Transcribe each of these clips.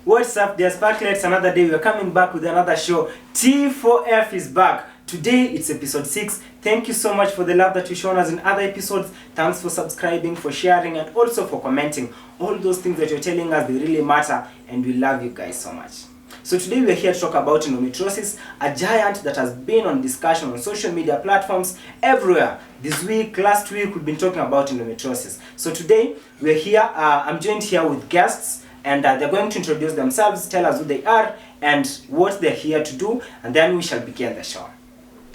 What's up, dear Sparklets? Another day we're coming back with another show. T4F is back. Today it's episode 6. Thank you so much for the love that you've shown us in other episodes. Thanks for subscribing, for sharing, and also for commenting. All those things that you're telling us, they really matter, and we love you guys so much. So today we're here to talk about endometriosis, a giant that has been on discussion on social media platforms everywhere. This week, last week, we've been talking about endometriosis. So today we're here, I'm joined here with guests, and they're going to introduce themselves, tell us who they are, and what they're here to do, and then we shall begin the show.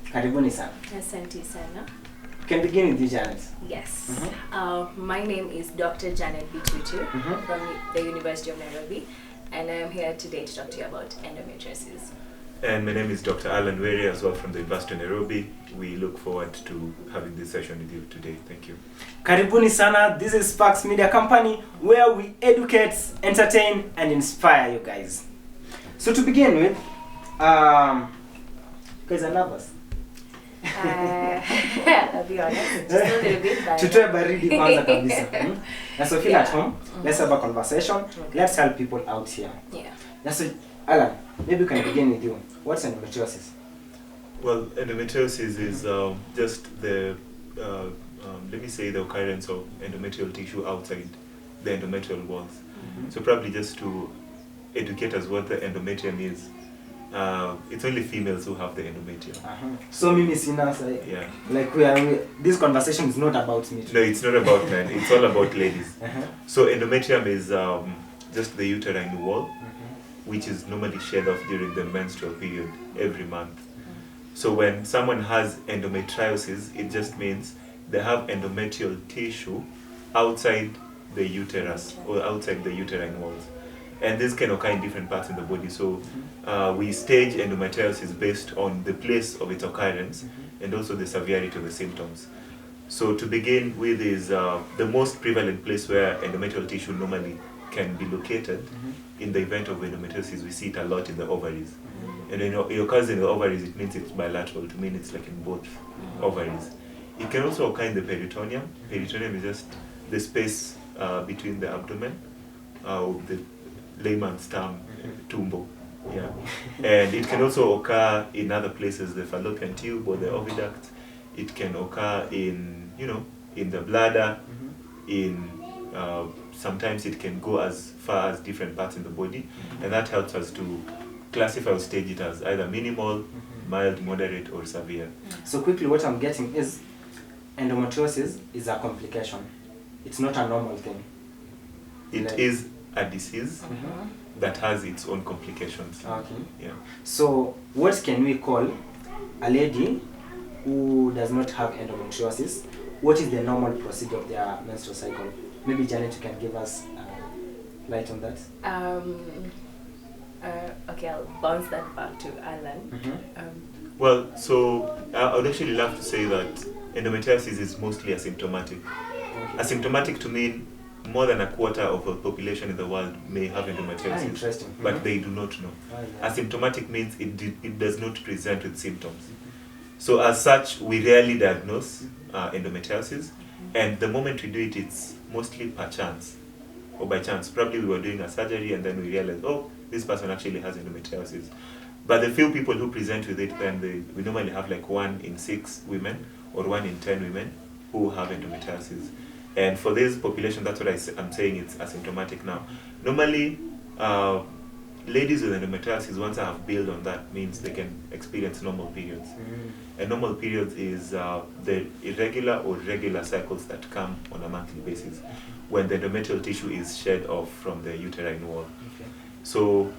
Karibuni sana. Asante sana. You can begin with you, Janet. Yes. My name is Dr. Janet Bitutu from the University of Nairobi, and I'm here today to talk to you about endometriosis. And my name is Dr. Alan Were as well from the University of Nairobi. We look forward to having this session with you today. Thank you. Karibuni sana. This is Sparx Media Company, where we educate, entertain, and inspire you guys. So to begin with, guys are nervous. I'll be honest, just a little bit. Tutoe baridi kwanza kabisa. Na so feel at home. Let's have a conversation. Okay. Let's help people out here. Yeah. Now, so Alan, maybe we can begin with you. What's endometriosis? Well, endometriosis is just the, let me say, the occurrence of endometrial tissue outside the endometrial walls. So probably just to educate us what the endometrium is. It's only females who have the endometrium. So mimi sina say. Yeah. Like this conversation is not about me. No, it's not about men. It's all about ladies. So endometrium is just the uterine wall, which is normally shed off during the menstrual period every month. So when someone has endometriosis, it just means they have endometrial tissue outside the uterus or outside the uterine walls. And this can occur in different parts in the body. So we stage endometriosis based on the place of its occurrence and also the severity of the symptoms. So to begin with is the most prevalent place where endometrial tissue normally can be located. In the event of endometriosis, we see it a lot in the ovaries. And when it occurs in the ovaries, it means it's bilateral, to mean it's like in both ovaries. It can also occur in the peritoneum. Peritoneum is just the space between the abdomen, the layman's term, tumbo. Yeah. And it can also occur in other places, the fallopian tube or the oviduct. It can occur in, in the bladder, sometimes it can go as far as different parts in the body, and that helps us to classify or stage it as either minimal, mild, moderate, or severe. So quickly, what I'm getting is endometriosis is a complication. It's not a normal thing. It is a disease that has its own complications. Okay. Yeah. So what can we call a lady who does not have endometriosis? What is the normal procedure of their menstrual cycle? Maybe Janet, you can give us light on that. Okay, I'll bounce that back to Alan. Well, so I would actually love to say that endometriosis is mostly asymptomatic. Asymptomatic to mean more than a quarter of the population in the world may have endometriosis, Interesting. but they do not know. Yeah. Asymptomatic means it does not present with symptoms. So as such, we rarely diagnose endometriosis, and the moment we do it, it's mostly per chance or by chance. Probably we were doing a surgery and then we realized, oh, this person actually has endometriosis. But the few people who present with it, then we normally have like 1 in 6 women or 1 in 10 women who have endometriosis. And for this population, that's what I'm saying, it's asymptomatic now. Normally, ladies with endometriosis, once I have built on that, means they can experience normal periods. And normal periods is the irregular or regular cycles that come on a monthly basis when the endometrial tissue is shed off from the uterine wall. So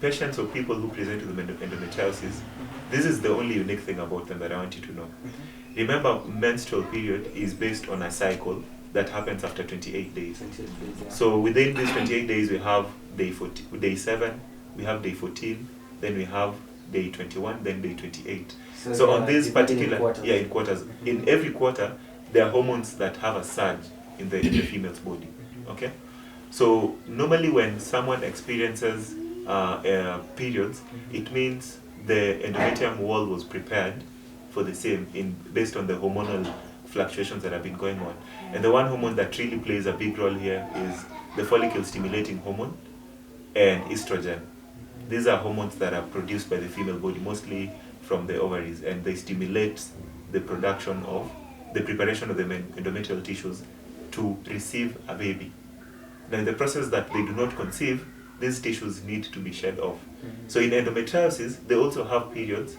patients or people who present with endometriosis, this is the only unique thing about them that I want you to know. Remember, menstrual period is based on a cycle that happens after 28 days. So within these 28 days, we have day 7, we have day 14, then we have day 21, then day 28. So on this particular, in quarters. In every quarter, there are hormones that have a surge in the female's body. Okay? So normally when someone experiences periods, it means the endometrium wall was prepared for the same based on the hormonal fluctuations that have been going on. And the one hormone that really plays a big role here is the follicle stimulating hormone. and estrogen. These are hormones that are produced by the female body, mostly from the ovaries, and they stimulate the preparation of the endometrial tissues to receive a baby. Now, in the process that they do not conceive, these tissues need to be shed off. So in endometriosis, they also have periods,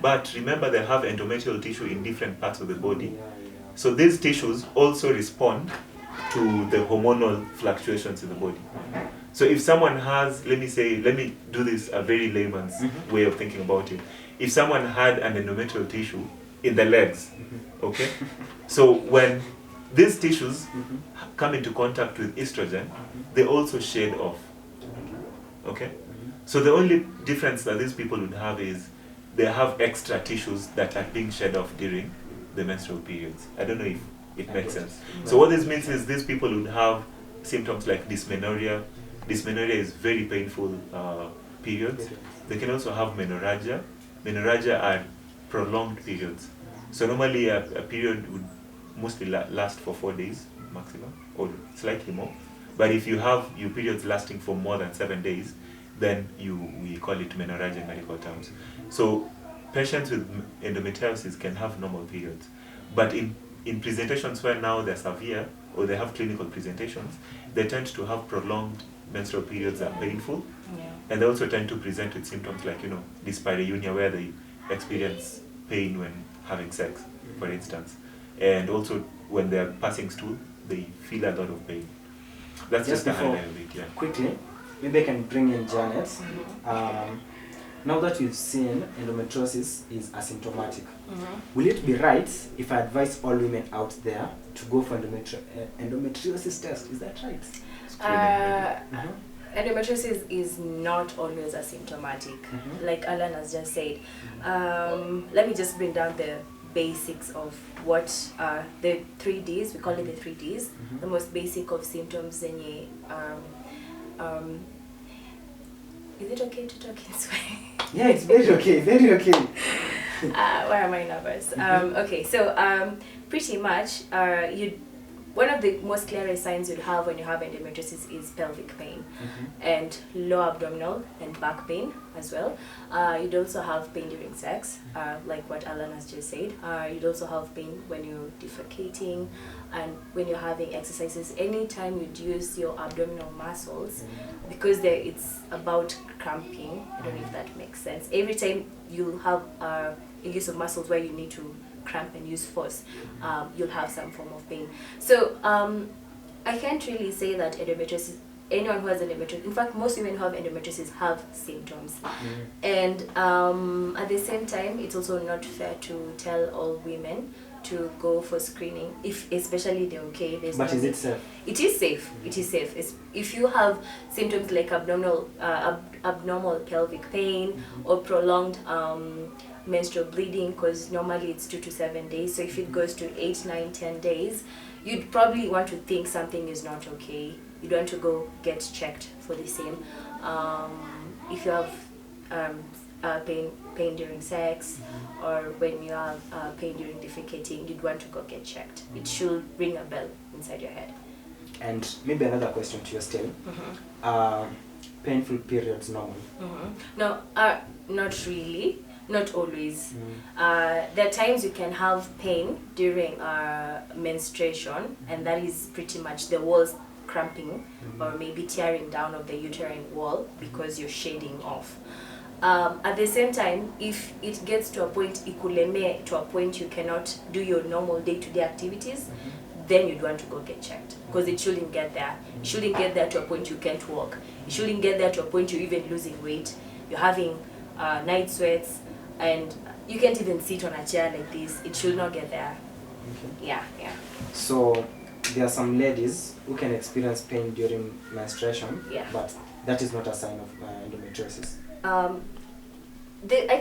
but remember they have endometrial tissue in different parts of the body. So these tissues also respond to the hormonal fluctuations in the body. So if someone has, let me do this a very layman's way of thinking about it. If someone had an endometrial tissue in the legs, okay? So when these tissues come into contact with estrogen, they also shed off, okay? So the only difference that these people would have is they have extra tissues that are being shed off during the menstrual periods. I don't know if it makes sense. So what this means is these people would have symptoms like dysmenorrhea. Dysmenorrhea is very painful periods. They can also have menorrhagia. Menorrhagia are prolonged periods. So normally a period would mostly last for 4 days maximum, or slightly more. But if you have your periods lasting for more than 7 days, then we call it menorrhagia in medical terms. So patients with endometriosis can have normal periods. But in presentations where now they're severe or they have clinical presentations, they tend to have prolonged menstrual periods that are painful. And they also tend to present with symptoms like, dyspareunia, where they experience pain when having sex, for instance. And also when they're passing stool, they feel a lot of pain. That's just a highlight of it, yeah. Quickly, maybe I can bring in Janet. Now that we've seen endometriosis is asymptomatic, will it be right if I advise all women out there to go for endometriosis test? Is that right? Endometriosis is not always asymptomatic, like Alan has just said. Let me just bring down the basics of what the 3Ds, we call it the 3Ds, the most basic of symptoms. Is it okay to talk in Swahili? Yeah, it's very okay, very okay. Why am I nervous? Okay, so pretty much one of the most clearest signs you'd have when you have endometriosis is pelvic pain and low abdominal and back pain as well. You'd also have pain during sex, like what Alan has just said. You'd also have pain when you're defecating and when you're having exercises. Anytime you'd use your abdominal muscles, because it's about cramping, I don't know if that makes sense. Every time you have a use of muscles where you need to cramp and use force, you'll have some form of pain. So I can't really say that endometriosis, anyone who has endometriosis, in fact most women who have endometriosis have symptoms. And at the same time, it's also not fair to tell all women to go for screening, if especially they're okay. But is it safe? It is safe. It is safe. If you have symptoms like abnormal pelvic pain or prolonged menstrual bleeding, because normally it's 2 to 7 days, so if it goes to 8, 9, 10 days, you'd probably want to think something is not okay. You'd want to go get checked for the same. If you have pain during sex, or when you have pain during defecating, you'd want to go get checked. It should ring a bell inside your head. And maybe another question to you still. Painful periods normal? No, not really. Not always. There are times you can have pain during menstruation, and that is pretty much the walls cramping or maybe tearing down of the uterine wall because you're shedding off. At the same time, if it gets to a point, to a point you cannot do your normal day-to-day activities, then you'd want to go get checked, because it shouldn't get there. It shouldn't get there to a point you can't walk. It shouldn't get there to a point you're even losing weight. You're having night sweats, and you can't even sit on a chair like this. It should not get there. Yeah. So there are some ladies who can experience pain during menstruation, but that is not a sign of endometriosis. I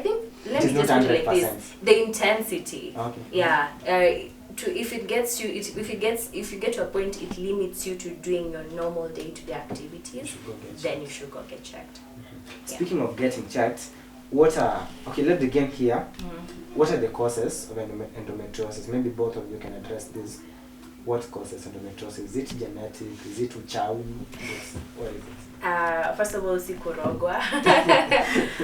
think, let me just put it like this: the intensity. If you get to a point it limits you to doing your normal day-to-day activities, then you should go get checked. Speaking of getting checked, let the game here. What are the causes of endometriosis? Maybe both of you can address this. what causes endometriosis? Is it genetic? Is it uchawi? What is it? First of all, si kurogwa.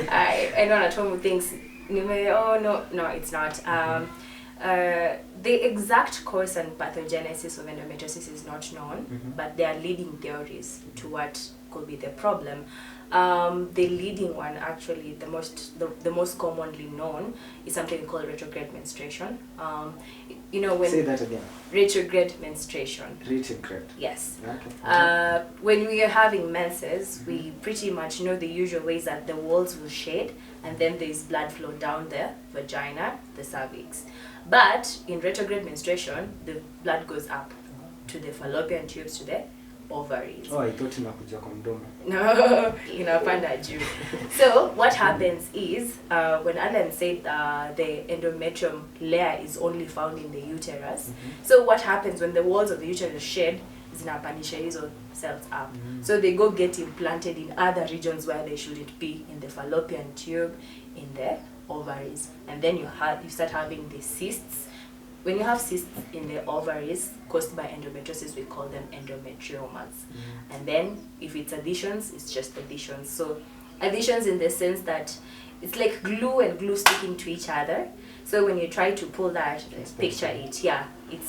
I know Atomu thinks, no, it's not. The exact cause and pathogenesis of endometriosis is not known, but there are leading theories to what could be the problem. The leading one, actually, the most commonly known, is something called retrograde menstruation. When say that again. Retrograde menstruation. Retrograde. Yes. Okay. When we are having menses, we pretty much know the usual ways that the walls will shed, and then there is blood flow down the vagina, the cervix. But in retrograde menstruation, the blood goes up to the fallopian tubes, to the ovaries. Oh, I thought inakuja kwa mdomo. No, inapanda juu. So what happens is, when Alan said the endometrium layer is only found in the uterus, so what happens when the walls of the uterus shed, zinapandisha hizo cells up. So they go get implanted in other regions where they shouldn't be, in the fallopian tube, in the ovaries, and then you start having the cysts. When you have cysts in the ovaries caused by endometriosis, we call them endometriomas. And then if it's adhesions, it's just adhesions. So adhesions in the sense that it's like glue and glue sticking to each other. So when you try to pull that, picture it, it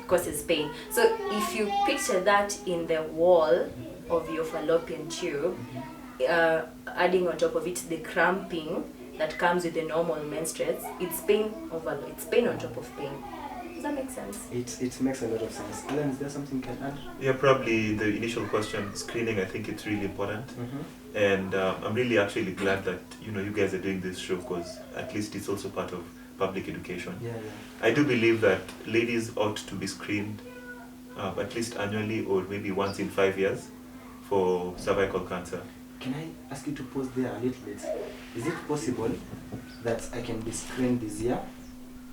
causes pain. So if you picture that in the wall of your fallopian tube, adding on top of it the cramping that comes with the normal menstruates, it's pain on top of pain. Does that make sense? It makes a lot of sense. Alan, is there something you can add? Yeah, probably the initial question, screening, I think it's really important. And I'm really actually glad that you guys are doing this show, because at least it's also part of public education. Yeah. I do believe that ladies ought to be screened at least annually, or maybe once in 5 years, for cervical cancer. Can I ask you to pause there a little bit? Is it possible that I can be screened this year,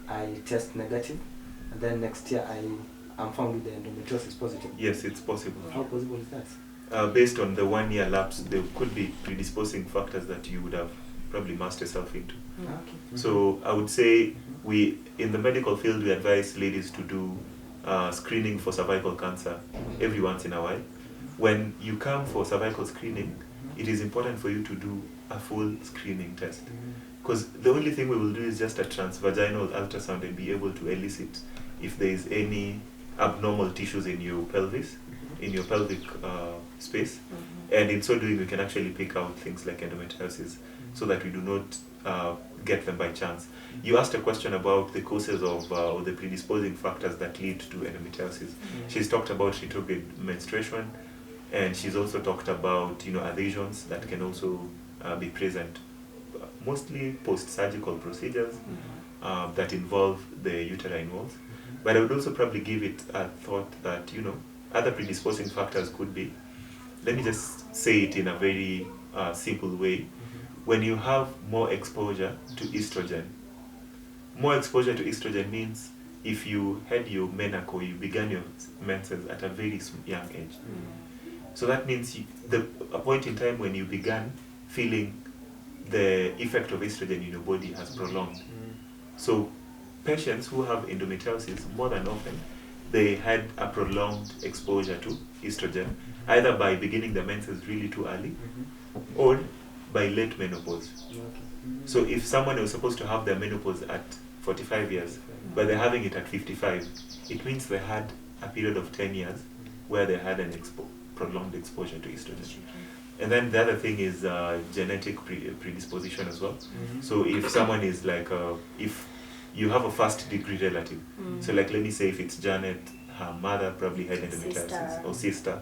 I test negative, and then next year I am found with the endometriosis positive? Yes, it's possible. How possible is that? Based on the 1 year lapse, there could be predisposing factors that you would have probably immersed yourself into. Okay. So I would say in the medical field, we advise ladies to do screening for cervical cancer every once in a while. When you come for cervical screening, it is important for you to do a full screening test, because the only thing we will do is just a transvaginal ultrasound and be able to elicit if there is any abnormal tissues in your pelvis, in your pelvic space, and in so doing we can actually pick out things like endometriosis, so that we do not get them by chance. You asked a question about the causes of or the predisposing factors that lead to endometriosis. She's talked about retrograde menstruation, and she's also talked about adhesions that can also be present, mostly post-surgical procedures that involve the uterine walls. But I would also probably give it a thought that other predisposing factors could be, let me just say it in a very simple way, when you have more exposure to estrogen. More exposure to estrogen means if you had your menarche, you began your menses at a very young age. So that means a point in time when you began feeling the effect of estrogen in your body has prolonged. So patients who have endometriosis, more than often, they had a prolonged exposure to estrogen, either by beginning the menses really too early, or by late menopause. So if someone was supposed to have their menopause at 45 years, but they're having it at 55, it means they had a period of 10 years where they had an prolonged exposure to estrogen. And then the other thing is genetic predisposition as well. So if someone is like, if you have a first degree relative, so like let me say if it's Janet, her mother probably had endometriosis, or sister,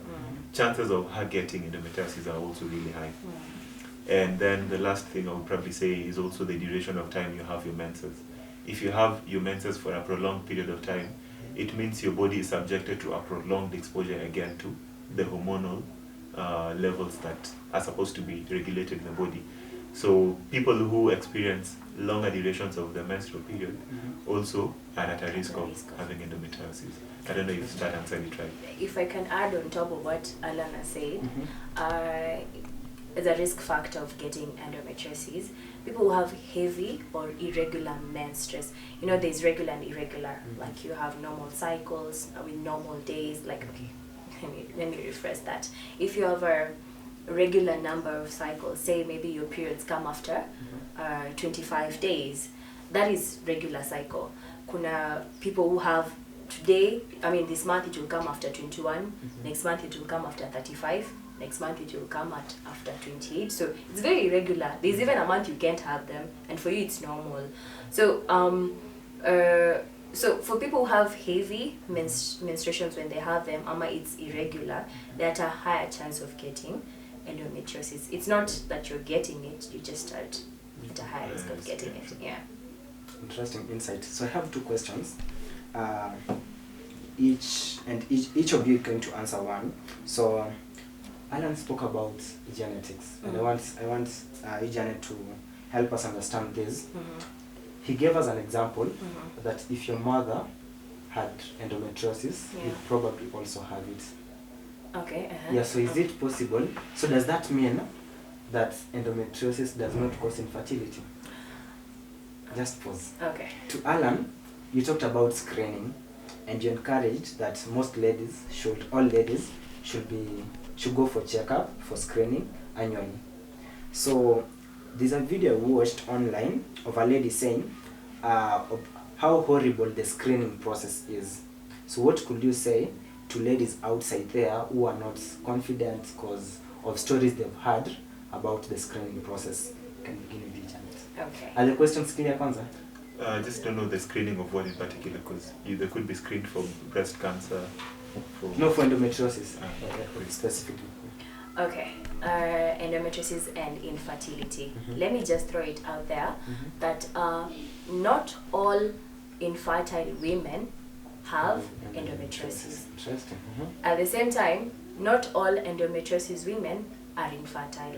chances of her getting endometriosis are also really high. And then the last thing I would probably say is also the duration of time you have your menses. If you have your menses for a prolonged period of time, it means your body is subjected to a prolonged exposure again to the hormonal levels that are supposed to be regulated in the body. So people who experience longer durations of the menstrual period also are at a risk of having endometriosis. I don't know if that answered it right. If I can add on top of what Alana said, as a risk factor of getting endometriosis, people who have heavy or irregular menstrues. You know, there's regular and irregular. Like you have normal cycles with normal days. Like, okay, let me rephrase that. If you have a regular number of cycles, say maybe your periods come after 25 days, that is regular cycle. Kuna people who have today, this month it will come after 21, next month it will come after 35, next month it will come after 28. So it's very irregular. There's even a month you can't have them, and for you it's normal. So so for people who have heavy menstruations when they have them, it's irregular, they're at a higher chance of getting endometriosis. It's not that you're getting it, you just start at a higher risk of getting it. Yeah. Interesting insight. So I have two questions. Each of you is going to answer one. So Alan spoke about genetics, and I want Janet to help us understand this. He gave us an example that if your mother had endometriosis, you'd probably also have it. Okay. Yeah. So is it possible? So does that mean that endometriosis does not cause infertility? Just pause. Okay. To Alan, you talked about screening, and you encouraged that all ladies should go for checkup for screening annually. So there's a video we watched online of a lady saying of how horrible the screening process is. So what could you say to ladies outside there who are not confident because of stories they've heard about the screening process? Can begin with you, Janet. Okay. Are the questions clear, Kwanza? I just don't know the screening of what in particular, because they could be screened for breast cancer. No, for endometriosis specifically. Okay. Endometriosis and infertility. Let me just throw it out there that not all infertile women have endometriosis. Interesting. At the same time, not all endometriosis women are infertile.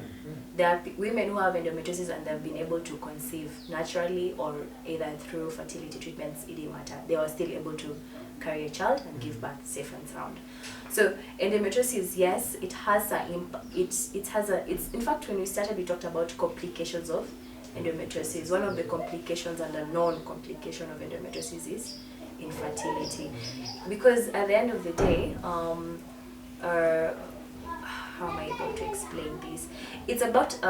There are women who have endometriosis and they've been able to conceive naturally or either through fertility treatments, it didn't matter. They were still able to carry a child and give birth safe and sound. So endometriosis, yes, it has in fact, when we started, we talked about complications of endometriosis. One of the complications and a known complication of endometriosis is infertility. Because at the end of the day, how am I able to explain this? It's about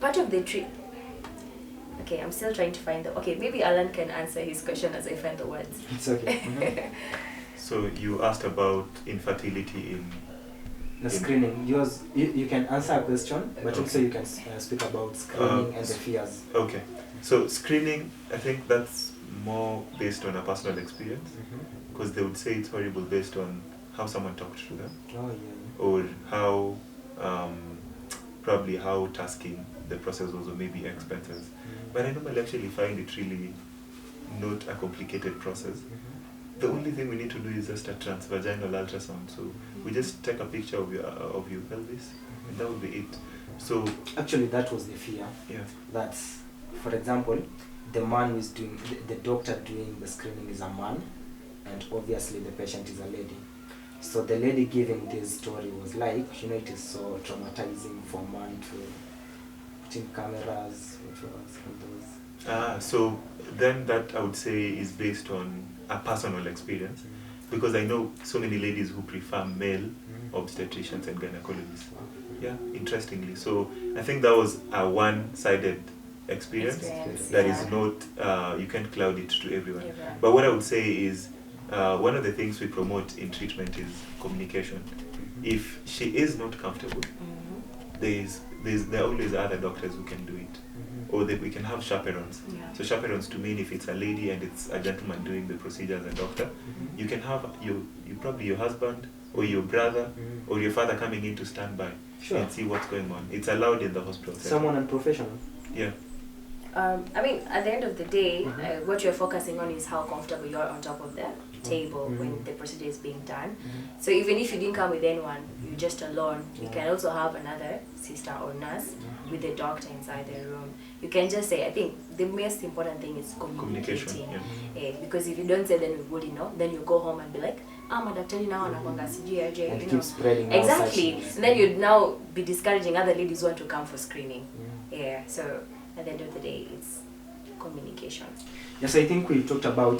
part of the treat. Okay, I'm still trying to find the. Okay, maybe Alan can answer his question as I find the words. It's okay. So you asked about infertility in the screening. You can answer a question, but also you can speak about screening and the fears. Okay. So screening, I think that's more based on a personal experience, because they would say it's horrible based on how someone talked to them, or how probably how tasking the process was, or maybe expenses. But I normally actually find it really not a complicated process. The only thing we need to do is just a transvaginal ultrasound. So we just take a picture of your pelvis, and that would be it. So actually, that was the fear. Yeah. That, for example, the man who is doing the doctor doing the screening is a man, and obviously the patient is a lady. So the lady giving this story was like, it is so traumatizing for a man to put in cameras, so then that I would say is based on a personal experience, because I know so many ladies who prefer male obstetricians and gynecologists. Yeah, interestingly. So I think that was a one-sided experience that is not, you can't cloud it to everyone. But what I would say is, one of the things we promote in treatment is communication. If she is not comfortable, there are always other doctors who can do it, or that we can have chaperones. So chaperones to mean if it's a lady and it's a gentleman doing the procedure as a doctor, you can have probably your husband or your brother or your father coming in to stand by and see what's going on. It's allowed in the hospital setting. Someone unprofessional. Yeah. At the end of the day, what you're focusing on is how comfortable you are on top of the table when the procedure is being done. So even if you didn't come with anyone, you're just alone, you can also have another sister or nurse with the doctor inside the room. You can just say, I think the most important thing is communicating. Communication, because if you don't say, then we wouldn't know. Then you go home and be like, madaktari nao wanakwanga sijui aje, And you keep know. spreading out such Exactly. news. And then you'd now be discouraging other ladies who want to come for screening. Yeah. So at the end of the day, it's communication. Yes, I think we talked about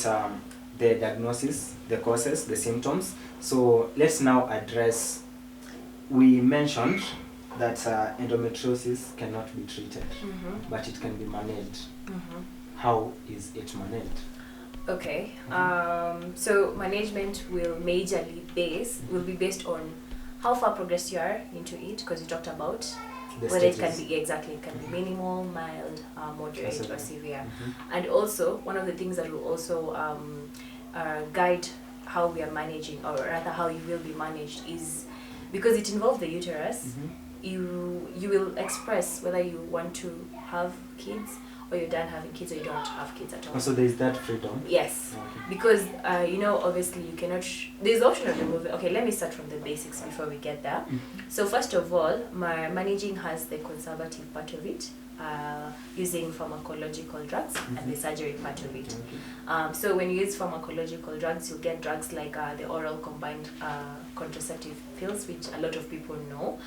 the diagnosis, the causes, the symptoms. So let's now address, we mentioned that endometriosis cannot be treated, but it can be managed. How is it managed? Okay. So management will be based on how far progressed you are into it, because you talked about The whether it stages. can be it can be minimal, mild, moderate, or severe. Mhm. And also one of the things that will also guide how we are managing, or rather how you will be managed, is because it involves the uterus. You will express whether you want to have kids, or you're done having kids, or you don't have kids at all. Also, there is that freedom. Yes, Okay. because you know, obviously you cannot. There's the option of removing. Okay, let me start from the basics before we get there. So first of all, my managing has the conservative part of it, using pharmacological drugs, and the surgery part of it. So when you use pharmacological drugs, you'll get drugs like the oral combined contraceptive pills, which a lot of people know.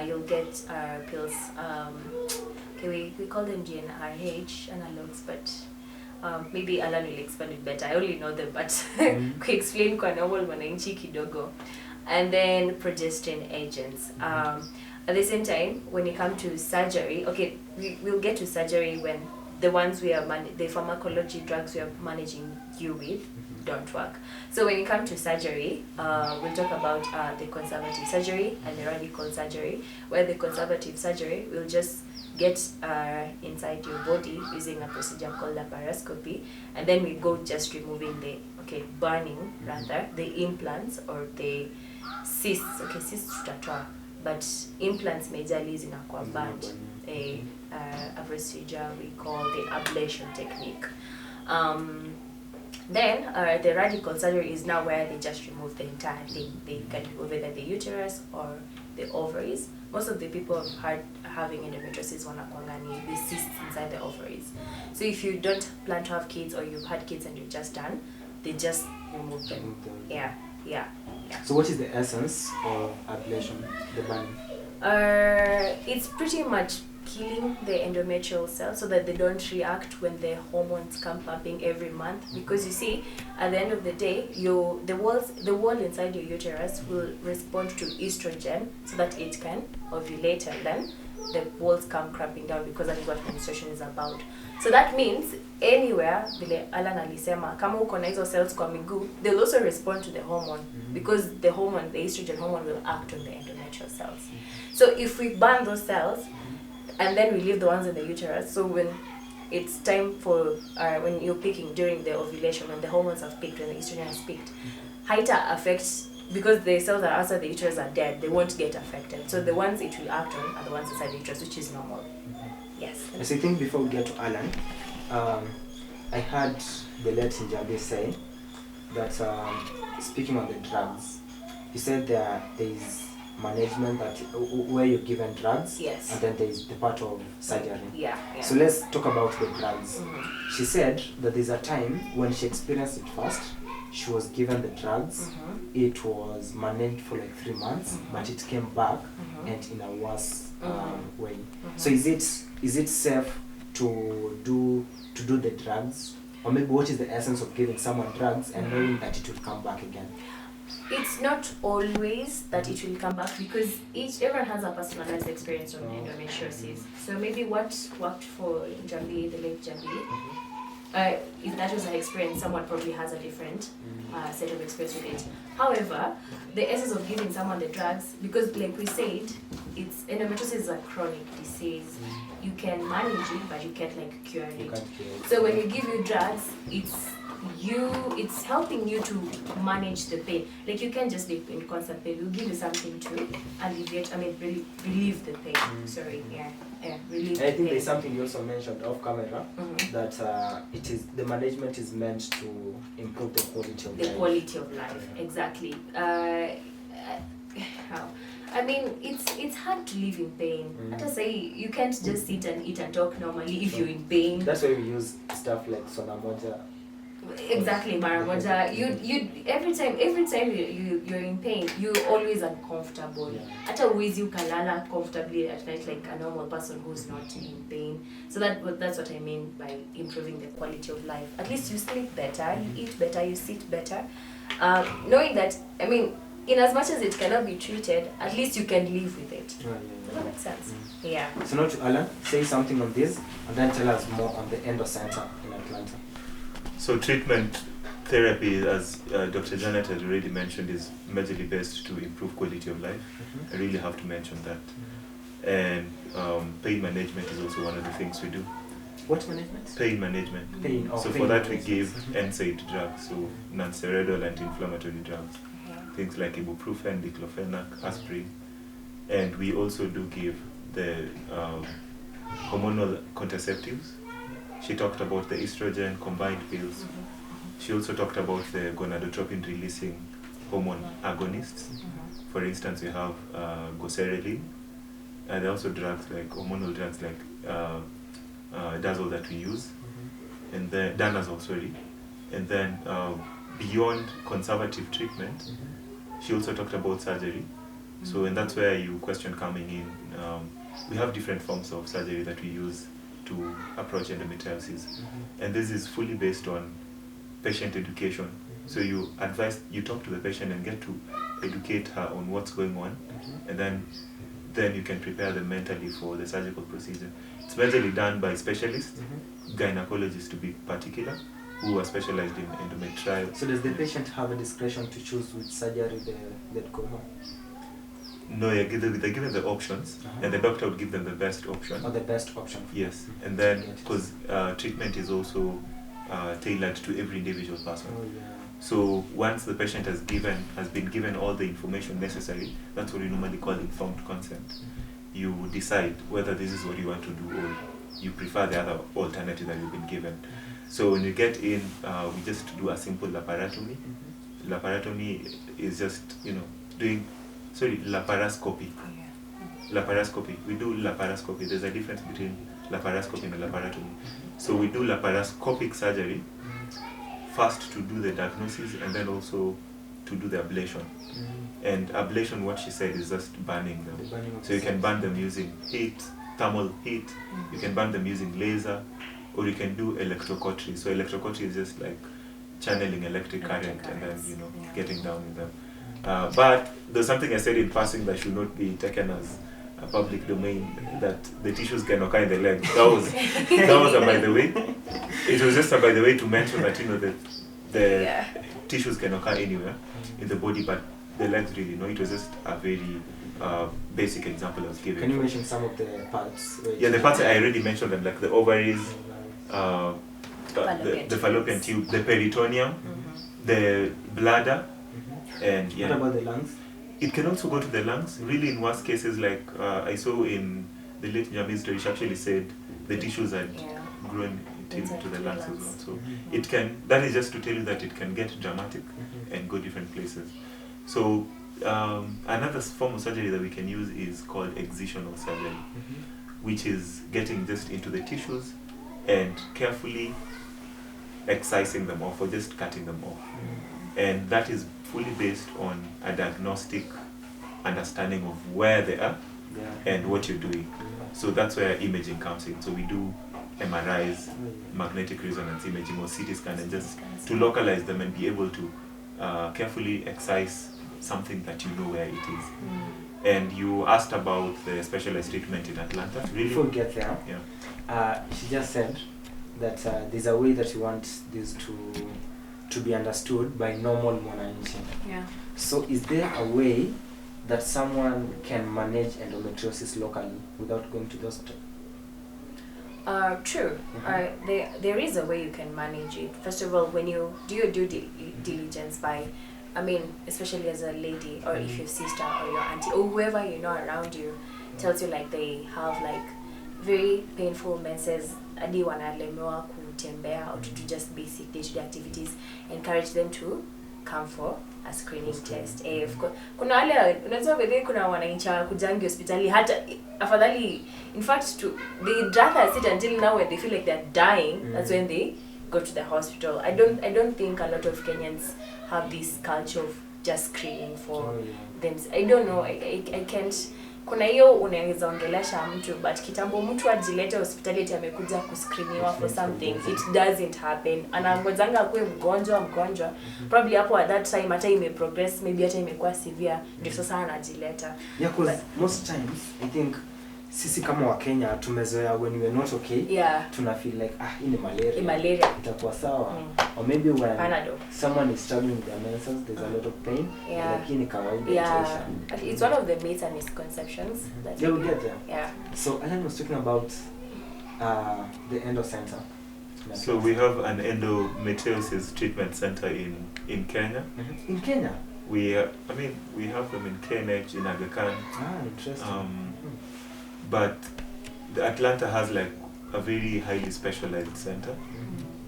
You'll get pills. Okay, we call them GnRH analogs, but maybe Alan will explain it better. I only know them, but explain kwa normal mwananchi kidogo. And then progesterone agents. At the same time, when you come to surgery, okay, we'll get to surgery when the ones we are the pharmacology drugs we are managing you with don't work. So when you come to surgery, we'll talk about the conservative surgery and the radical surgery, where the conservative surgery will just get inside your body using a procedure called laparoscopy, and then we go just removing burning rather the implants or the cysts. Okay, cysts tutatoa, but implants majorly zinakuwa burned. A procedure we call the ablation technique. Then the radical surgery is now where they just remove the entire thing. They can remove either the uterus or the ovaries. Most of the people having endometriosis wanakuanga ni the cysts inside the ovaries. So if you don't plan to have kids, or you've had kids and you've just done, they just remove them. Yeah. So what is the essence of ablation, the burning? It's pretty much killing the endometrial cells so that they don't react when the hormones come pumping every month, because you see, at the end of the day, the wall inside your uterus will respond to estrogen so that it can ovulate, and then the walls come cramping down, because that is what menstruation is about. So that means anywhere vile Alan alisema, kama uko na hizo cells kwa miguu, they'll also respond to the hormone, because the estrogen hormone will act on the endometrial cells. So if we burn those cells and then we leave the ones in the uterus, so when it's time for when you're picking during the ovulation, when the hormones have peaked, when the estrogen has peaked, haita affects, because the cells that are outside the uterus are dead, they won't get affected. So the ones it will act on are the ones inside the uterus, which is normal. Yes. Yes, I think before we get to Alan, I heard the late Njabi say that speaking on the drugs, he said there is management that where you're given drugs, yes, and then there is the part of surgery. Yeah. So let's talk about the drugs. She said that there's a time when she experienced it first. She was given the drugs. It was managed for like 3 months, but it came back and in a worse way. So is it safe to do the drugs, or maybe what is the essence of giving someone drugs and knowing that it will come back again? It's not always that it will come back, because everyone has a personalized experience on endometriosis. So maybe what worked for Jambi, the late Jambi, if that was her experience, someone probably has a different set of experience with it. However, the essence of giving someone the drugs, because like we said, endometriosis is a chronic disease. You can manage it, but you can't cure it. So when we give you drugs, it's helping you to manage the pain. Like, you can't just live in constant pain. We'll give you something to alleviate, relieve the pain. Relieve the I think pain. there's something you also mentioned off camera, that the management is meant to improve the quality of life. The quality of life, exactly. It's hard to live in pain. Hata say you can't just sit and eat and talk normally if you're in pain. That's why we use stuff like Sonamoja. Exactly, Maramoja. You every time you're in pain, you're always uncomfortable. Hata uwezi ukalala comfortably at night like a normal person who's not in pain. So that's what I mean by improving the quality of life. At least you sleep better, you eat better, you sit better. Knowing that, I mean, in as much as it cannot be treated, at least you can live with it. Does that make sense? Yeah. So now to Alan, say something on this and then tell us more on the Endo Center in Atlanta. So treatment therapy, as Dr. Janet has already mentioned, is majorly based to improve quality of life. I really have to mention that. And pain management is also one of the things we do. What management? Pain management. Pain. So pain for that we management. give NSAID drugs, so non-steroidal anti-inflammatory drugs. Things like ibuprofen, diclofenac, aspirin. And we also do give the hormonal contraceptives. She talked about the estrogen combined pills. She also talked about the gonadotropin releasing hormone agonists. For instance, we have goserelin. And there are also drugs like hormonal drugs like Dazole that we use, and then Danazole, sorry. And then beyond conservative treatment, she also talked about surgery. So, and that's where you question coming in. We have different forms of surgery that we use to approach endometriosis, and this is fully based on patient education. So you talk to the patient and get to educate her on what's going on, and then you can prepare them mentally for the surgical procedure. It's majorly done by specialists, gynecologists to be particular, who are specialized in endometriosis. So does the patient have a discretion to choose which surgery they'd go on? No, they're given the options, and the doctor would give them the best option. Or the best option. Yes, and then because treatment is also tailored to every individual person. So once the patient has been given all the information necessary, that's what we normally call informed consent. You decide whether this is what you want to do or you prefer the other alternative that you've been given. So when you get in, we just do a simple laparotomy. Laparotomy is just, laparoscopy. Laparoscopy. We do laparoscopy. There's a difference between laparoscopy and laparotomy. So we do laparoscopic surgery first to do the diagnosis and then also to do the ablation. And ablation, what she said, is just burning them. So you can burn them using heat, thermal heat. You can burn them using laser, or you can do electrocautery. So electrocautery is just like channeling electric current and then getting down with them. But there's something I said in passing that should not be taken as a public domain, that the tissues can occur in the leg. That was by the way. It was just by the way to mention that the tissues can occur anywhere in the body, but the legs really no. It was just a very basic example I was giving. Can you mention some of the parts? The parts I already mentioned them, like the ovaries, the fallopian tube, the peritoneum, the bladder, and What about the lungs? It can also go to the lungs. Really, in worst cases, like I saw in the late Jamis story, she actually said the tissues had grown to the lungs as well. So it can. That is just to tell you that it can get dramatic and go different places. So another form of surgery that we can use is called excisional surgery, which is getting just into the tissues and carefully excising them off or just cutting them off. And that is fully based on a diagnostic understanding of where they are and what you're doing. So that's where imaging comes in. So we do MRIs, magnetic resonance imaging, or CT scan, and just to localize them and be able to carefully excise something that you know where it is. And you asked about the specialized treatment in Atlanta. Really? Before we get there, she just said that there's a way that you want this to be understood by normal mwananchi. So is there a way that someone can manage endometriosis locally without going to the hospital? True. There is a way you can manage it. First of all, when you do your due diligence by, especially as a lady, or if your sister or your auntie or whoever you know around you tells you like they have like very painful menses, hadi wanalemewa kutembea or to do just basic day-to-day activities, encourage them to come for a screening test. Of course, kuna wale unaweza vile kuna wanancha kujangi hospitali hata afadhali, in fact they'd rather sit until now when they feel like they're dying. That's when they go to the hospital. I don't think a lot of Kenyans have this culture of just screening for them. I don't know, I can't. Kuna hiyo unaweza ongelesha mtu, but kitambo mtu ajilete hospitali eti amekuja kuscreeniwa for something, it doesn't happen. Anangojanga akuwe mgonjwa probably hapo at that time hata imeprogress, maybe hata imekuwa severe, ndio sasa anajileta. Yeah, because most times I think sisi kama wa Kenya tumezoea when we are not okay, tuna feel like hii ni malaria itakuwa sawa, or maybe when someone is struggling with their menses, there's a lot of pain, lakini kawaida itaisha. It's one of the myths and misconceptions that we get there. So Alan was talking about the endo center. So we have an endometriosis treatment center in Kenya. In Kenya? We have them in KNH, in Aga Khan. Interesting. But the Atlanta has like a very highly specialized center.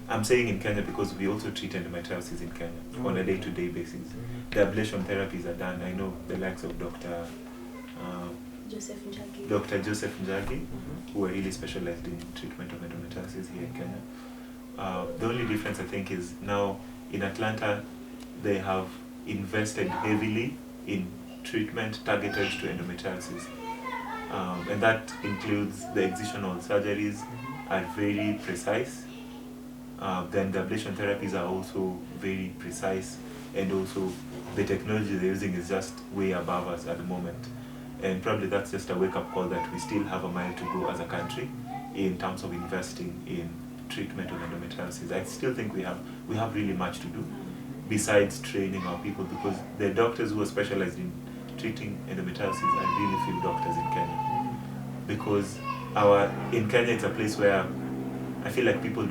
I'm saying in Kenya because we also treat endometriosis in Kenya on a day-to-day basis. The ablation therapies are done. I know the likes of Dr. Joseph Njagi, who are really specialized in treatment of endometriosis here in Kenya. The only difference I think is now in Atlanta they have invested heavily in treatment targeted to endometriosis. And that includes the excisional surgeries are very precise. Then the ablation therapies are also very precise, and also the technology they're using is just way above us at the moment. And probably that's just a wake-up call that we still have a mile to go as a country in terms of investing in treatment of endometriosis. I still think we have really much to do besides training our people, because the doctors who are specialized in treating endometriosis are really few doctors in Kenya. Because in Kenya it's a place where I feel like people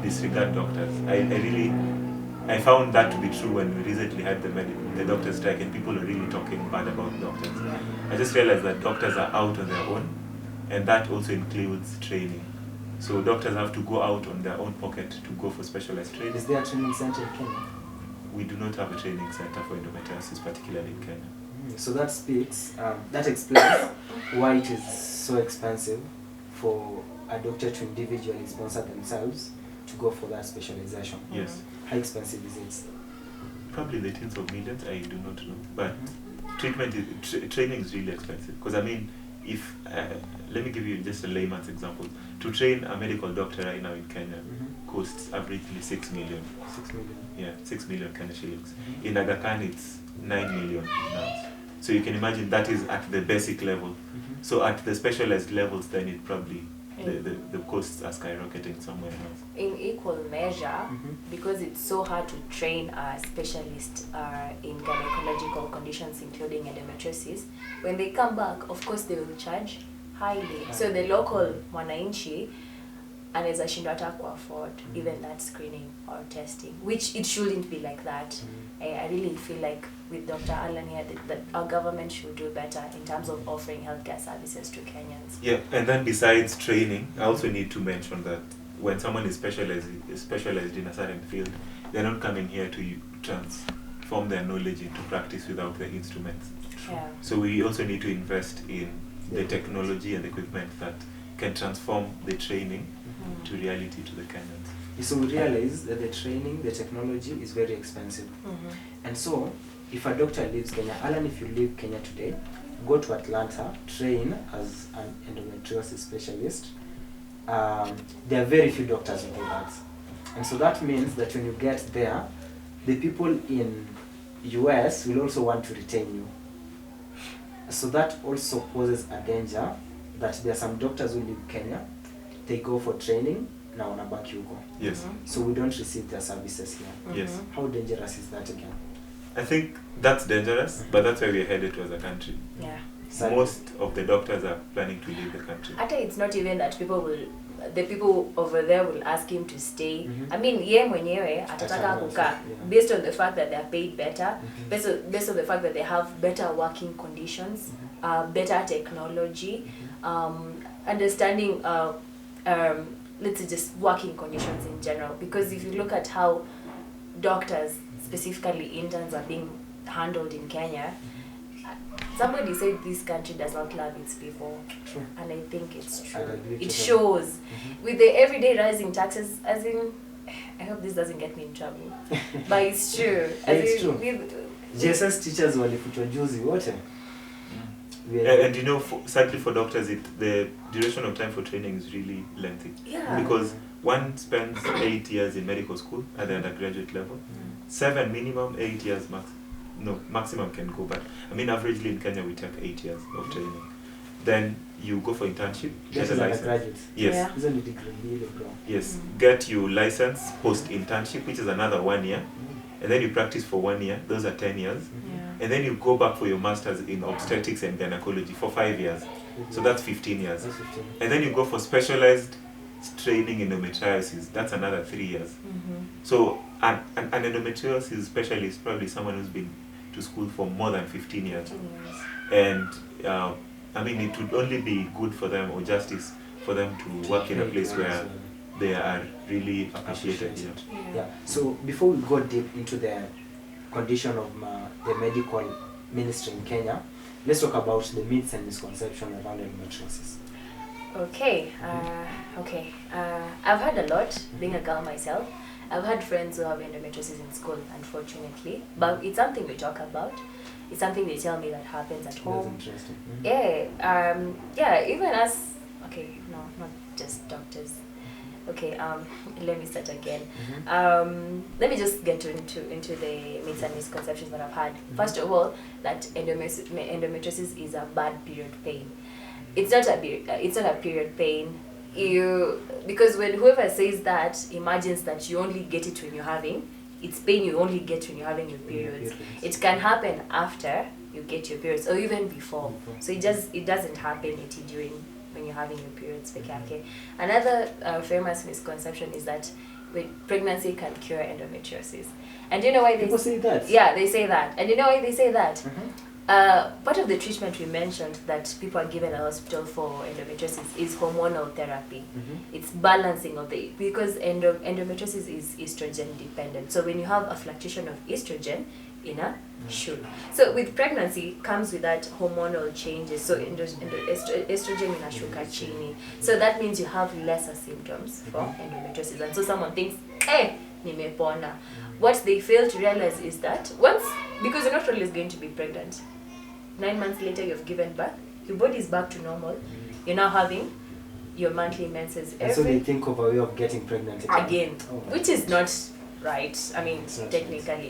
disregard doctors. I found that to be true when we recently had the doctor strike and people are really talking bad about doctors. I just realized that doctors are out on their own, and that also includes training. So doctors have to go out on their own pocket to go for specialized training. Is there a training center in Kenya? We do not have a training center for endometriosis, particularly in Kenya. So that explains why it is so expensive for a doctor to individually sponsor themselves to go for that specialization. Yes. How expensive is it? Probably the tens of millions, I do not know. But training is really expensive. Because if let me give you just a layman's example. To train a medical doctor right now in Kenya costs averagely 6 million. 6 million? Yeah, 6 million Kenya shillings. In Aga Khan it's 9 million now. So you can imagine that is at the basic level. So at the specialized levels, then it probably the costs are skyrocketing somewhere else. In equal measure, because it's so hard to train a specialist in gynecological conditions, including endometriosis, when they come back, of course they will charge highly. So the local mwananchi anaweza shindwa hata afford even that screening or testing, which it shouldn't be like that. I really feel like with Dr. Alan here that our government should do better in terms of offering healthcare services to Kenyans. Yeah, and then besides training, I also need to mention that when someone is specialized in a certain field, they're not coming here to transform their knowledge into practice without the instruments. So we also need to invest in the technology and equipment that can transform the training to reality to the Kenyans. So we realize that the training, the technology is very expensive. And so, if a doctor leaves Kenya, Alan, if you leave Kenya today, go to Atlanta, train as an endometriosis specialist, there are very few doctors who do that. And so that means that when you get there, the people in US will also want to retain you. So that also poses a danger that there are some doctors who leave Kenya, they go for training, now wanabaki huko. Yes. So we don't receive their services here. Yes. How dangerous is that again? I think that's dangerous, but that's where we're headed to as a country. Yeah. Most of the doctors are planning to leave the country. Actually, it's not even that the people over there will ask him to stay. I mean, ye mwenyewe atataka kukaa based on the fact that they are paid better, based on the fact that they have better working conditions, better technology, understanding let's say just working conditions in general. Because if you look at how doctors, specifically interns, are being handled in Kenya, somebody said this country does not love its people. True. And I think it's true. I agree It totally. shows with the everyday rising taxes, as in I hope this doesn't get me in trouble, but it's true. It's true. JSS teachers walifutwa juzi wote. And you know, sadly for doctors, the duration of time for training is really lengthy. Yeah. Because one spends 8 years in medical school at the undergraduate level, 7 minimum, 8 years max. No, maximum can go, but I mean, averagely in Kenya we take 8 years of training. Then you go for internship, get a license. Yes. Yes. Get your license post internship, which is another 1 year, and then you practice for 1 year. Those are 10 years. And then you go back for your masters in obstetrics and gynecology for 5 years. So that's 15 years. And then you go for specialized training in endometriosis. That's another 3 years. So an endometriosis specialist is probably someone who's been to school for more than 15 years. And I mean, it would only be good for them or justice for them to work in a place where they are really appreciated. Yeah. So before we go deep into the condition of the medical ministry in Kenya, let's talk about the myths and misconceptions around endometriosis. Okay. I've heard a lot, being a girl myself. I've had friends who have endometriosis in school, unfortunately, but it's something we talk about. It's something they tell me that happens at home. That's interesting. Yeah, even as, okay, no, not just doctors. Okay, let me start again. Let me just get into the myths and misconceptions that I've had. First of all, that endometriosis is a bad period pain. It's not a period pain. Because when whoever says that imagines that you only get it when you're having, it's pain you only get when you're having your periods. It can happen after you get your periods or even before. So it doesn't happen during when you're having your periods. Okay. Another famous misconception is that pregnancy can cure endometriosis. And do you know why people say that? Yeah, they say that. And you know why they say that? Part of the treatment we mentioned that people are given at hospital for endometriosis is hormonal therapy. It's balancing of because endometriosis is estrogen dependent. So when you have a fluctuation of estrogen in a shoot. So with pregnancy comes with that hormonal changes. So estrogen inashuka chini. So that means you have lesser symptoms for endometriosis. And so someone thinks, nimepona. What they fail to realize is that because you're not always going to be pregnant. 9 months later, you've given birth. Your body is back to normal. You're now having your monthly menses. And so they think of a way of getting pregnant again, which is not right. I mean, technically,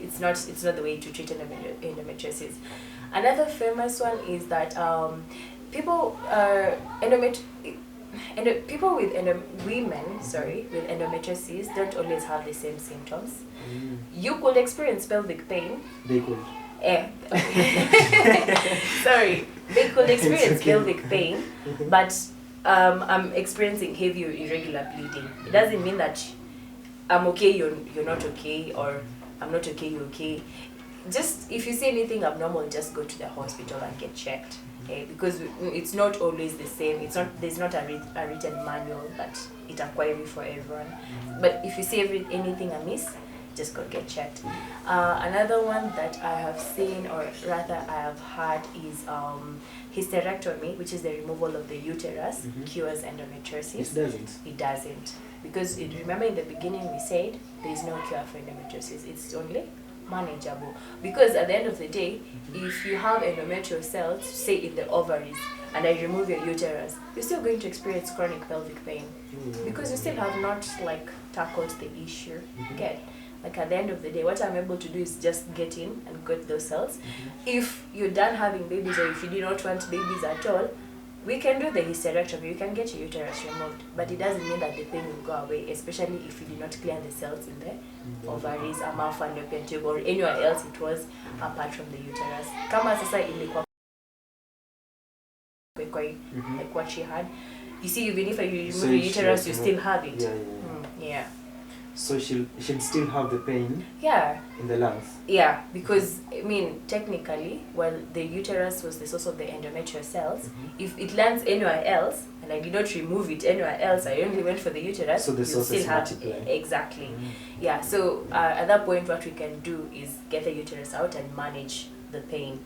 it's not the way to treat endometriosis. Another famous one is that people with endometriosis don't always have the same symptoms. You could experience pelvic pain. They could. Sorry, they could experience pelvic pain, but I'm experiencing heavy or irregular bleeding. It doesn't mean that I'm okay, you're not okay, or I'm not okay, you're okay. Just if you see anything abnormal, just go to the hospital and get checked. Because it's not always the same. There's not a written manual that it acquires for everyone. But if you see anything amiss, just go get checked. Another one that I have seen, or rather I have heard, is hysterectomy, which is the removal of the uterus, cures endometriosis. It doesn't. Because remember in the beginning we said there is no cure for endometriosis. It's only manageable. Because at the end of the day, if you have endometrial cells, say in the ovaries, and I remove your uterus, you're still going to experience chronic pelvic pain. Because you still have not tackled the issue. Okay. At the end of the day, what I'm able to do is just get in and get those cells. If you're done having babies, or if you do not want babies at all, we can do the hysterectomy. You can get your uterus removed, but it doesn't mean that the pain will go away, especially if you do not clear the cells in the ovaries, fallopian tube, or anywhere else it was apart from the uterus. Kama sasa ilikuwa like what she had. You see, even if you remove your uterus, you still have it. Yeah. So she'll still have the pain in the lungs? Yeah, because, I mean, technically, while the uterus was the source of the endometrial cells, if it lands anywhere else, and I did not remove it anywhere else, I only went for the uterus, so the source still is have multiplying. Exactly. Yeah, so at that point, what we can do is get the uterus out and manage the pain.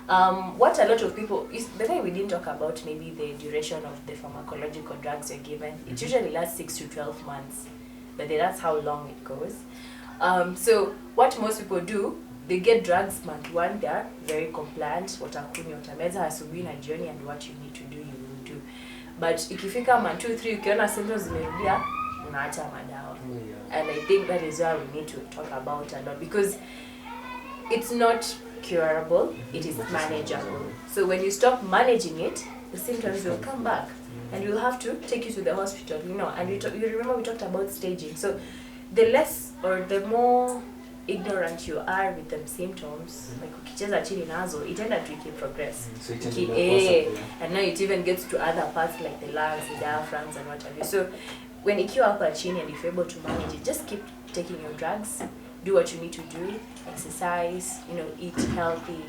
What a lot of people, the way we didn't talk about maybe the duration of the pharmacological drugs you're given, it usually lasts 6 to 12 months. but then that's how long it goes. So what most people do, they get drugs month 1, they're very compliant, watakunywa, watameza asubuhi na jioni, and what you need to do, you will do. But ikifika month 2, 3, ukiona symptoms zimerudia, unaacha madawa. And I think that is why we need to talk about a lot, because it's not curable, it is manageable. So when you stop managing it, the symptoms will come back, and we'll have to take you to the hospital, you know. And you remember we talked about staging. So the less or the more ignorant you are with the symptoms, like ukicheza chini nazo, itaenda to progress. So and now it even gets to other parts like the lungs, the diaphragms, and what have you. So when ikiwa hapa chini and if you're able to manage it, just keep taking your drugs, do what you need to do, exercise, you know, eat healthy,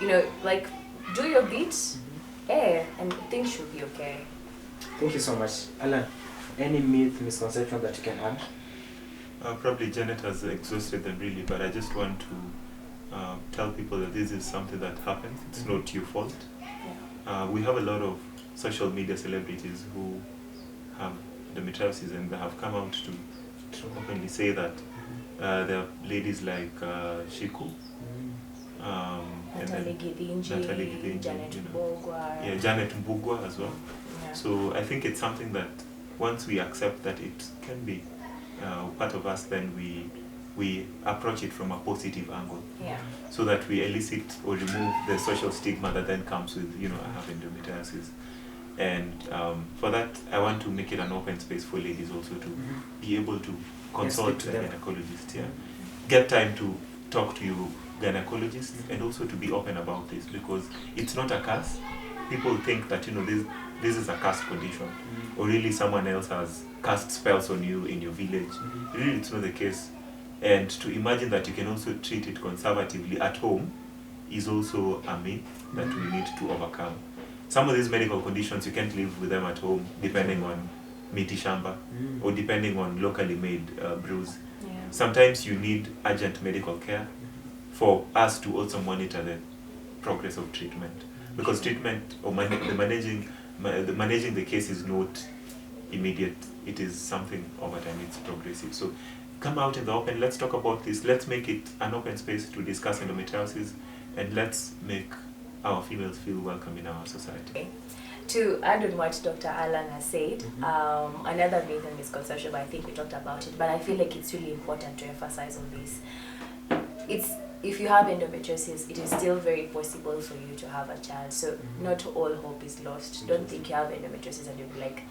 you know, like do your bit, and things should be okay. Thank you so much. Alan, any myth, misconception that you can add? Probably Janet has exhausted them really, but I just want to tell people that this is something that happens. It's not your fault. We have a lot of social media celebrities who have endometriosis, and they have come out to openly say that there are ladies like Shiku, Natalie Gidinji, Janet Mbugwa. Yeah, Janet Mbugwa as well. Yeah. So I think it's something that once we accept that it can be part of us, then we approach it from a positive angle, so that we elicit or remove the social stigma that then comes with, you know, I have endometriosis. And for that, I want to make it an open space for ladies also to be able to consult a gynecologist. Get time to talk to your gynecologist, and also to be open about this, because it's not a curse. People think that, you know, this is a cursed condition, or really someone else has cast spells on you in your village. Really, it's not the case. And to imagine that you can also treat it conservatively at home is also a myth that we need to overcome. Some of these medical conditions, you can't live with them at home, depending on miti shamba, or depending on locally made brews. Sometimes you need urgent medical care for us to also monitor the progress of treatment, because treatment or managing the case is not immediate. It is something over time. It's progressive. So come out in the open. Let's talk about this. Let's make it an open space to discuss endometriosis, and let's make our females feel welcome in our society. To add on what Dr. Alan has said, another myth and misconception, but I think we talked about it, but I feel like it's really important to emphasize on this. If you have endometriosis, it is still very possible for you to have a child. So not all hope is lost. Don't think you have endometriosis and you'll be like,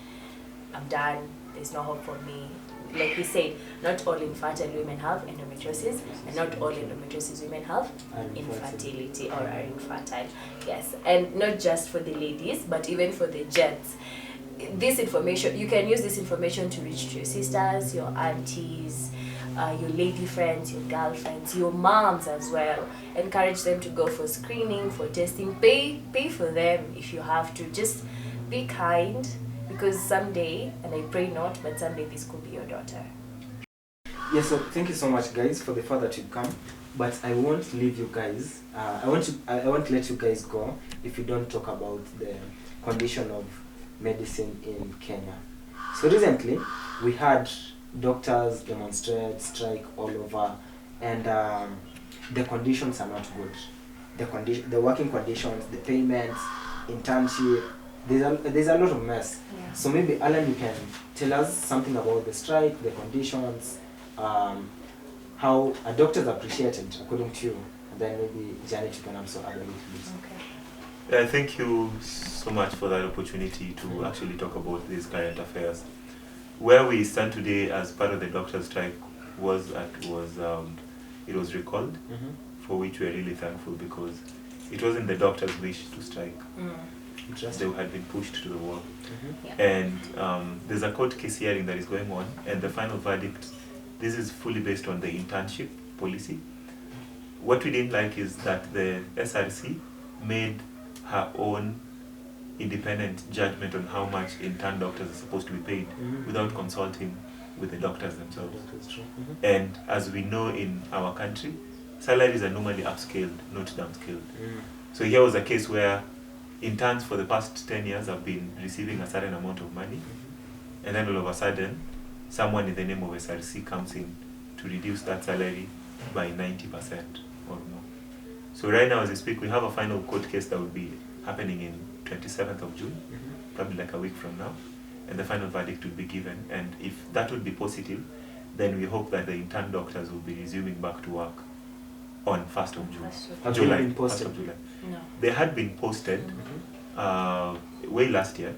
I'm done, there's no hope for me. Like we said, not all infertile women have endometriosis, and not all endometriosis women have infertility or are infertile. Yes, and not just for the ladies, but even for the gents. This information, you can use this information to reach to your sisters, your aunties, your lady friends, your girlfriends, your moms as well. Encourage them to go for screening, for testing. Pay for them if you have to. Just be kind, because someday, and I pray not, but someday this could be your daughter. Yes, so thank you so much, guys, for the fact that you come. But I won't leave you guys. I won't let you guys go if you don't talk about the condition of medicine in Kenya. So recently, we had doctors demonstrate, strike all over, and the conditions are not good. The working conditions, the payments, internship, there's a lot of mess. So maybe Alan, you can tell us something about the strike, the conditions, how doctors appreciated according to you, and then maybe Janet, you can also add a little bit. Yeah, thank you so much for that opportunity to actually talk about these current affairs. Where we stand today as part of the doctors' strike was it was recalled, for which we are really thankful, because it wasn't the doctors' wish to strike. They had been pushed to the wall. And there's a court case hearing that is going on, and the final verdict, this is fully based on the internship policy. What we didn't like is that the SRC made her own independent judgment on how much intern doctors are supposed to be paid without consulting with the doctors themselves. And as we know in our country, salaries are normally upscaled, not downscaled. So here was a case where interns for the past 10 years have been receiving a certain amount of money, and then all of a sudden someone in the name of SRC comes in to reduce that salary by 90% or more. So right now as we speak, we have a final court case that will be happening in 27th of June, probably like a week from now, and the final verdict will be given. And if that would be positive, then we hope that the intern doctors will be resuming back to work on 1st of June. Have July, they been posted? 1st of July. No. They had been posted way last year,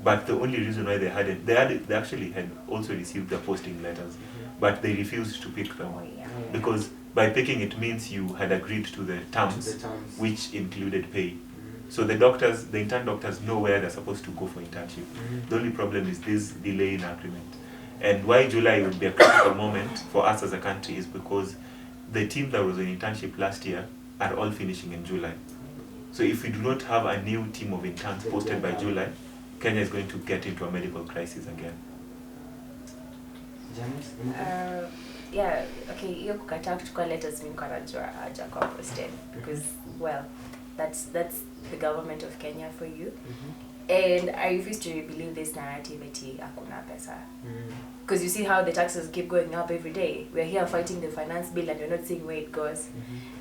but the only reason why they hadn't, they actually had also received the posting letters, but they refused to pick them. Oh, yeah. Because by picking it means you had agreed to the terms, which included pay. So the doctors, the intern doctors know where they're supposed to go for internship. The only problem is this delay in agreement. And why July would be a critical moment for us as a country is because the team that was in internship last year are all finishing in July. So if we do not have a new team of interns posted by July, Kenya is going to get into a medical crisis again. Yeah, okay, hiyo kukataa kuchukua letters mimi kwa najua hajakuwa posted because well, that's the government of Kenya for you. And I refuse to believe this narrative eti hakuna pesa. Because you see how the taxes keep going up every day. We're here fighting the finance bill and we're not seeing where it goes.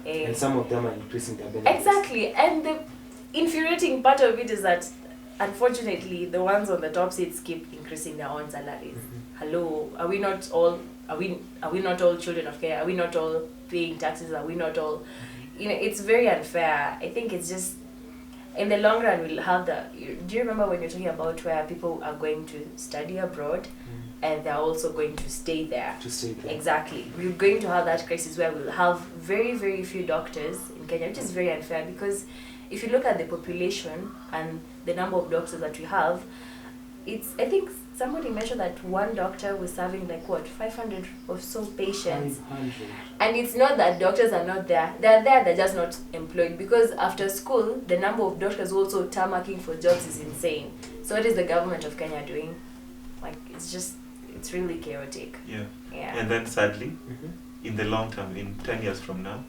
And some of them are increasing their benefits. Exactly. And the infuriating part of it is that unfortunately the ones on the top seats keep increasing their own salaries. Hello, are we not all children of Kenya? Are we not all paying taxes? Are we not all, you know, it's very unfair. I think it's just, in the long run, we'll have the, do you remember when you're talking about where people are going to study abroad and they're also going to stay there? Exactly. We're going to have that crisis where we'll have very, very few doctors in Kenya, which is very unfair because if you look at the population and the number of doctors that we have, it's, I think somebody mentioned that one doctor was serving like what, 500 or so patients. 500. And it's not that doctors are not there. They're there, they're just not employed. Because after school, the number of doctors also tarmacking for jobs is insane. So what is the government of Kenya doing? Like, it's just, it's really chaotic. Yeah. Yeah. And then sadly, in the long term, in 10 years from now,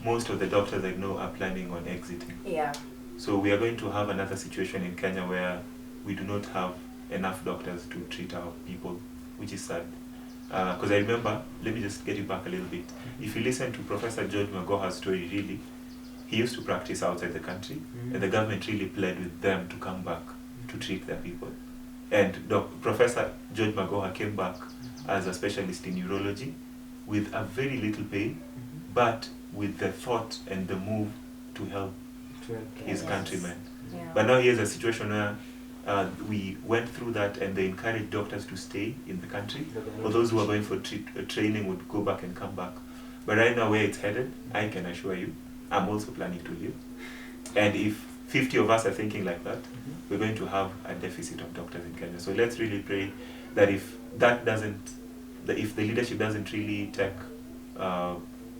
most of the doctors I know are planning on exiting. Yeah. So we are going to have another situation in Kenya where we do not have enough doctors to treat our people, which is sad. Because I remember, let me just get you back a little bit. If you listen to Professor George Magoha's story, really, he used to practice outside the country, and the government really pled with them to come back to treat their people. And Professor George Magoha came back as a specialist in neurology with a very little pay, but with the thought and the move to help his countrymen. Yeah. But now here's a situation where we went through that and they encouraged doctors to stay in the country, or those who are going for training would go back and come back. But right now where it's headed, I can assure you, I'm also planning to leave. And if 50 of us are thinking like that, we're going to have a deficit of doctors in Kenya. So let's really pray that if that doesn't, if the leadership doesn't really take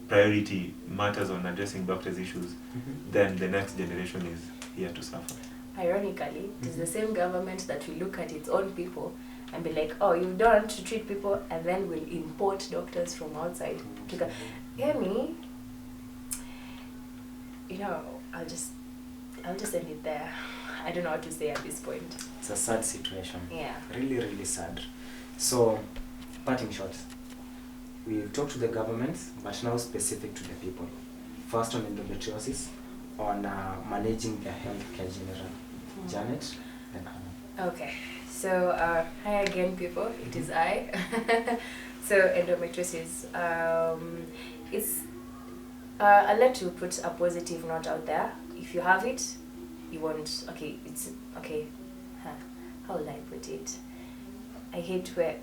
priority matters on addressing doctors' issues, then the next generation is here to suffer. Ironically, it is the same government that will look at its own people and be like, oh, you don't want to treat people, and then will import doctors from outside. To hear me? You know, I'll just end it there. I don't know what to say at this point. It's a sad situation. Yeah. Really, really sad. So, parting shots. We've talked to the government, but now specific to the people. First on endometriosis, on managing their health care general. Janet, then Anna. Okay, so hi again, people. It is I. So endometriosis. It's I'd like to put a positive note out there. If you have it, you won't. Okay, it's okay. How will I put it? I hate where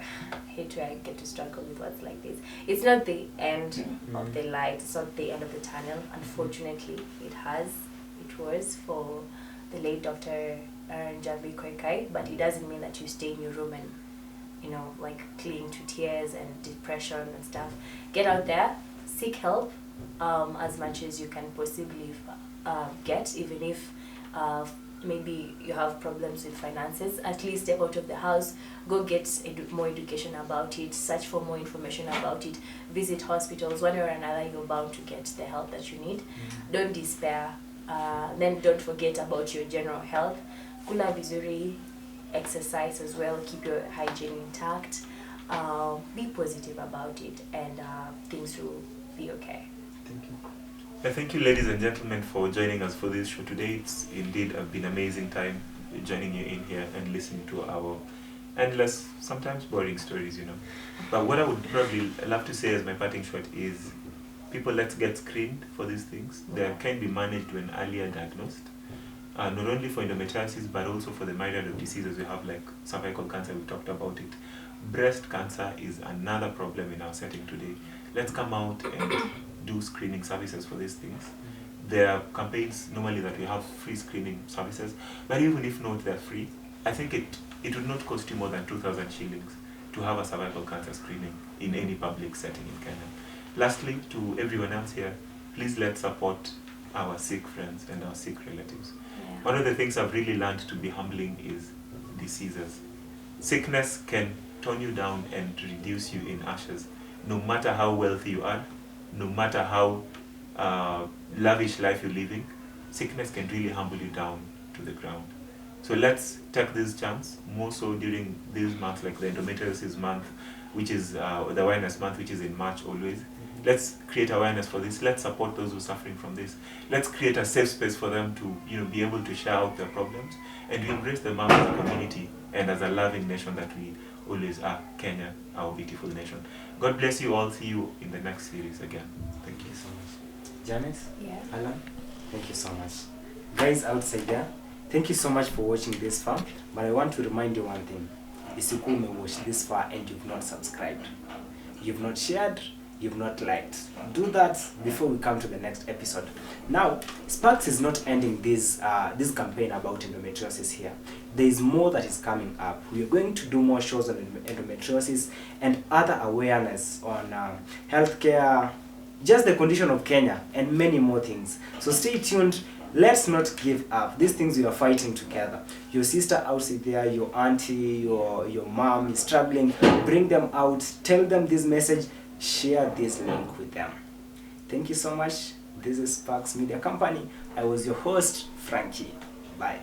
I get to struggle with words like this. It's not the end of the light. It's not the end of the tunnel. Unfortunately, it was for the late Dr. Njambi Kwekai, but it doesn't mean that you stay in your room and, you know, like cling to tears and depression and stuff. Get out there, seek help as much as you can possibly get, even if maybe you have problems with finances. At least step out of the house, go get more education about it, search for more information about it, visit hospitals. One way or another, you're bound to get the help that you need. Don't despair. Then don't forget about your general health. Kula vizuri, exercise as well, keep your hygiene intact. be positive about it, and things will be okay. Thank you. Thank you, ladies and gentlemen, for joining us for this show today. It's indeed been an amazing time joining you in here and listening to our endless, sometimes boring stories, you know. But what I would probably love to say as my parting shot is, people, let's get screened for these things. They can be managed when earlier diagnosed. Not only for endometriosis, but also for the myriad of diseases we have, like cervical cancer, we talked about it. Breast cancer is another problem in our setting today. Let's come out and do screening services for these things. There are campaigns normally that we have free screening services, but even if not, they're free. I think it would not cost you more than 2,000 shillings to have a cervical cancer screening in any public setting in Kenya. Lastly, to everyone else here, please let's support our sick friends and our sick relatives. Yeah. One of the things I've really learned to be humbling is diseases. Sickness can turn you down and reduce you in ashes. No matter how wealthy you are, no matter how lavish life you're living, sickness can really humble you down to the ground. So let's take this chance, more so during these months, like the Endometriosis month, which is the awareness month, which is in March always. Let's create awareness for this. Let's support those who are suffering from this. Let's create a safe space for them to be able to share out their problems, and we embrace them as a community and as a loving nation that we always are, Kenya, our beautiful nation. God bless you all. See you in the next series again. Thank you so much. Janice? Yeah. Alan? Thank you so much. Guys outside there, thank you so much for watching this far. But I want to remind you one thing. Isikuwa umewatch this far and you've not subscribed. You've not shared. You've not liked. Do that before we come to the next episode. Now, Sparx is not ending this campaign about endometriosis here. There is more that is coming up. We are going to do more shows on endometriosis and other awareness on healthcare, just the condition of Kenya, and many more things. So stay tuned. Let's not give up. These things we are fighting together. Your sister outside there, your auntie, your mom is struggling. Bring them out. Tell them this message. Share this link with them. Thank you so much. This is Sparx Media Company. I was your host, Frankie. Bye.